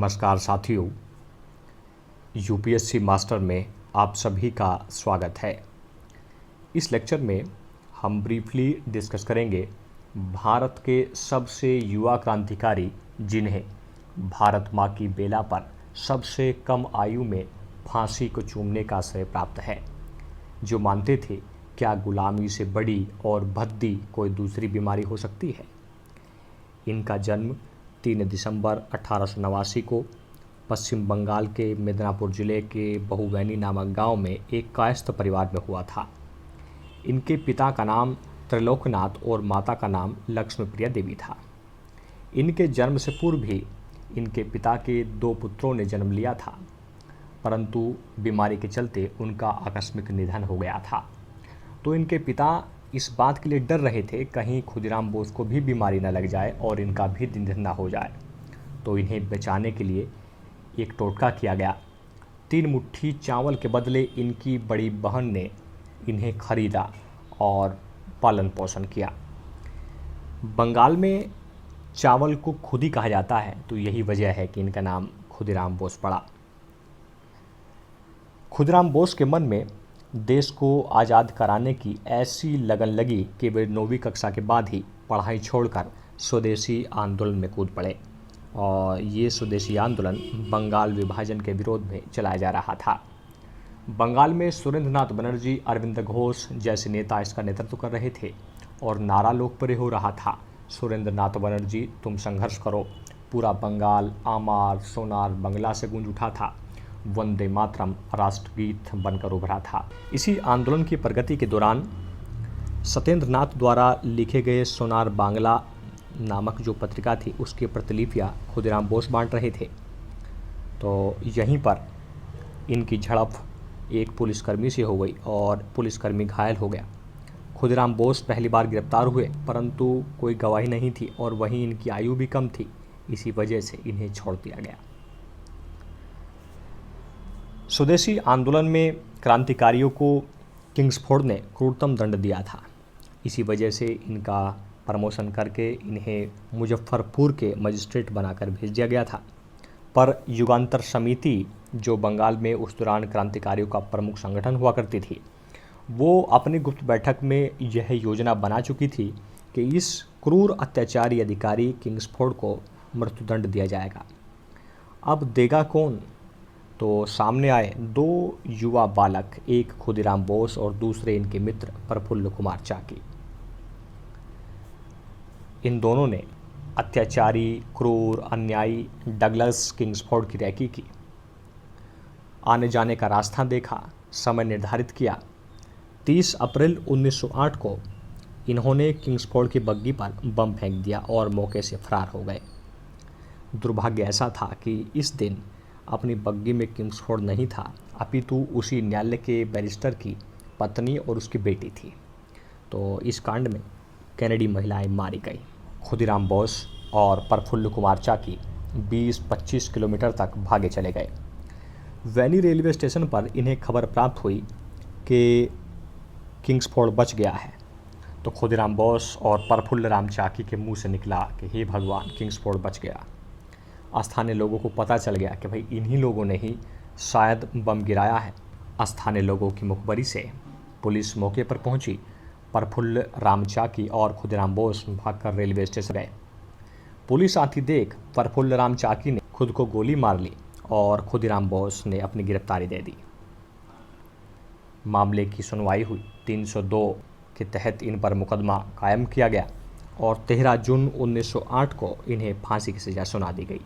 नमस्कार साथियों, UPSC master में आप सभी का स्वागत है। इस लेक्चर में हम ब्रीफली डिस्कस करेंगे भारत के सबसे युवा क्रांतिकारी जिन्हें भारत माँ की बेला पर सबसे कम आयु में फांसी को चूमने का श्रेय प्राप्त है, जो मानते थे क्या गुलामी से बड़ी और भद्दी कोई दूसरी बीमारी हो सकती है। इनका जन्म 3 दिसंबर 1889 को पश्चिम बंगाल के मिदनापुर जिले के बहुवैनी नामक गांव में एक कायस्थ परिवार में हुआ था। इनके पिता का नाम त्रिलोकनाथ और माता का नाम लक्ष्मीप्रिया देवी था। इनके जन्म से पूर्व ही इनके पिता के 2 पुत्रों ने जन्म लिया था, परंतु बीमारी के चलते उनका आकस्मिक निधन हो गया था। तो इनके पिता इस बात के लिए डर रहे थे कहीं खुदीराम बोस को भी बीमारी न लग जाए और इनका भी निधन न हो जाए। तो इन्हें बचाने के लिए एक टोटका किया गया। 3 मुट्ठी चावल के बदले इनकी बड़ी बहन ने इन्हें खरीदा और पालन पोषण किया। बंगाल में चावल को खुदी कहा जाता है, तो यही वजह है कि इनका नाम खुदीराम बोस पड़ा। खुदीराम बोस के मन में देश को आज़ाद कराने की ऐसी लगन लगी कि वे 9वीं कक्षा के बाद ही पढ़ाई छोड़कर स्वदेशी आंदोलन में कूद पड़े। और ये स्वदेशी आंदोलन बंगाल विभाजन के विरोध में चलाया जा रहा था। बंगाल में सुरेंद्रनाथ बनर्जी, अरविंद घोष जैसे नेता इसका नेतृत्व कर रहे थे और नारा लोकप्रिय हो रहा था, सुरेंद्रनाथ बनर्जी तुम संघर्ष करो। पूरा बंगाल आमार सोनार बंगला से गूंज उठा था। वंदे मातरम राष्ट्रगीत बनकर उभरा था। इसी आंदोलन की प्रगति के दौरान सत्येंद्रनाथ द्वारा लिखे गए सोनार बांग्ला नामक जो पत्रिका थी, उसकी प्रतिलिपियां खुदीराम बोस बांट रहे थे। तो यहीं पर इनकी झड़प एक पुलिसकर्मी से हो गई और पुलिसकर्मी घायल हो गया। खुदीराम बोस पहली बार गिरफ्तार हुए, परंतु कोई गवाही नहीं थी और वहीं इनकी आयु भी कम थी। इसी वजह से इन्हें छोड़ दिया गया। स्वदेशी आंदोलन में क्रांतिकारियों को किंग्सफोर्ड ने क्रूरतम दंड दिया था। इसी वजह से इनका प्रमोशन करके इन्हें मुजफ्फरपुर के मजिस्ट्रेट बनाकर भेज दिया गया था। पर युगांतर समिति, जो बंगाल में उस दौरान क्रांतिकारियों का प्रमुख संगठन हुआ करती थी, वो अपनी गुप्त बैठक में यह योजना बना चुकी थी कि इस क्रूर अत्याचारी अधिकारी किंग्सफोर्ड को मृत्युदंड दिया जाएगा। अब देगा कौन? तो सामने आए 2 युवा बालक, एक खुदीराम बोस और दूसरे इनके मित्र प्रफुल्ल कुमार चाकी। इन दोनों ने अत्याचारी, क्रूर, अन्यायी डगलस किंग्सफोर्ड की रैकी की। आने जाने का रास्ता देखा, समय निर्धारित किया। 30 अप्रैल 1908 को इन्होंने किंग्सफोर्ड की बग्गी पर बम फेंक दिया और मौके से फरार हो गए। दुर्भाग्य ऐसा था कि इस दिन अपनी बग्गी में किंग्सफोर्ड नहीं था, अपितु उसी न्यायालय के बैरिस्टर की पत्नी और उसकी बेटी थी। तो इस कांड में कैनेडी महिलाएं मारी गई। खुदीराम बोस और प्रफुल्ल कुमार चाकी 20-25 किलोमीटर तक भागे चले गए। वैनी रेलवे स्टेशन पर इन्हें खबर प्राप्त हुई कि किंग्सफोर्ड बच गया है। तो खुदीराम बोस और प्रफुल्ल राम चाकी के मुंह से निकला कि हे भगवान, किंग्सफोर्ड बच गया। स्थानीय लोगों को पता चल गया कि भाई इन्हीं लोगों ने ही शायद बम गिराया है। स्थानीय लोगों की मुखबरी से पुलिस मौके पर पहुंची। प्रफुल्ल राम चाकी और खुदीराम बोस भागकर रेलवे स्टेशन गए। पुलिस आती देख प्रफुल्ल राम चाकी ने खुद को गोली मार ली और खुदीराम बोस ने अपनी गिरफ्तारी दे दी। मामले की सुनवाई हुई। 302 के तहत इन पर मुकदमा कायम किया गया और 13 जून 1908 को इन्हें फांसी की सज़ा सुना दी गई।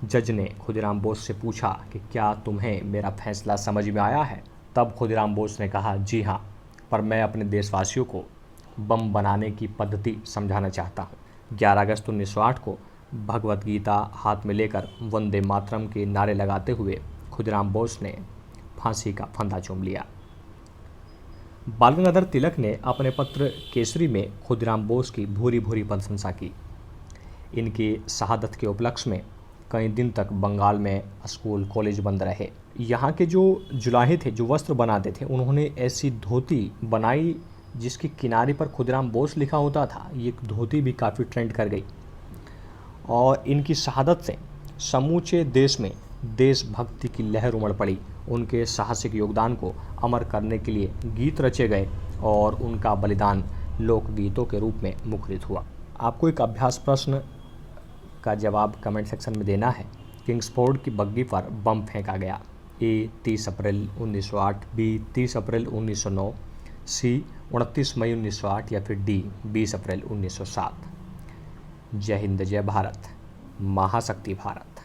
जज ने खुदीराम बोस से पूछा कि क्या तुम्हें मेरा फैसला समझ में आया है? तब खुदीराम बोस ने कहा, जी हाँ, पर मैं अपने देशवासियों को बम बनाने की पद्धति समझाना चाहता हूँ। 11 अगस्त 1908 को भगवत गीता हाथ में लेकर वंदे मातरम के नारे लगाते हुए खुदीराम बोस ने फांसी का फंदा चूम लिया। बाल गंगाधर तिलक ने अपने पत्र केसरी में खुदीराम बोस की भूरी भूरी प्रशंसा की। इनकी शहादत के उपलक्ष्य में कई दिन तक बंगाल में स्कूल कॉलेज बंद रहे। यहाँ के जो जुलाहे थे, जो वस्त्र बनाते थे, उन्होंने ऐसी धोती बनाई जिसके किनारे पर खुदीराम बोस लिखा होता था। ये धोती भी काफ़ी ट्रेंड कर गई और इनकी शहादत से समूचे देश में देशभक्ति की लहर उमड़ पड़ी। उनके साहसिक योगदान को अमर करने के लिए गीत रचे गए और उनका बलिदान लोकगीतों के रूप में मुखरित हुआ। आपको एक अभ्यास प्रश्न का जवाब कमेंट सेक्शन में देना है। किंग्सफोर्ड की बग्गी पर बम फेंका गया। ए 30 अप्रैल 1908, बी 30 अप्रैल 1909, सी 29 मई 1908 या फिर डी 20 अप्रैल 1907। जय हिंद, जय भारत, महाशक्ति भारत।